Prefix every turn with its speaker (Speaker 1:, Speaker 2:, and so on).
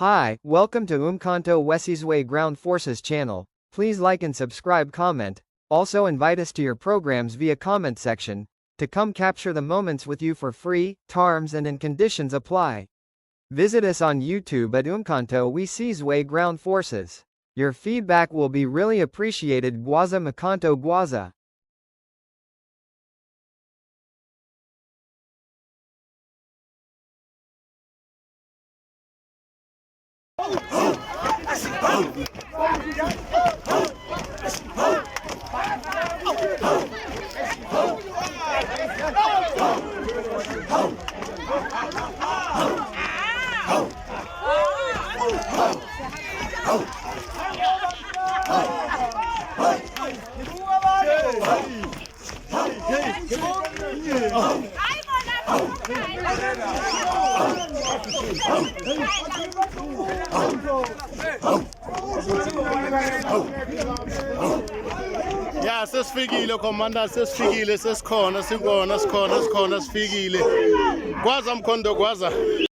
Speaker 1: Hi, welcome to Mkhonto Wesizwe Ground Forces channel. Please like and subscribe, comment. Also invite us to your programs via comment section, to come capture the moments with you for free, terms and conditions apply. Visit us on YouTube at Mkhonto Wesizwe Ground Forces. Your feedback will be really appreciated. Gwazaa Mkhonto Gwazaa.
Speaker 2: Ya sesifikile commander, sesifikile, sesikhona, sikhona, sifikile. Gwazaa Mkhonto Gwazaa.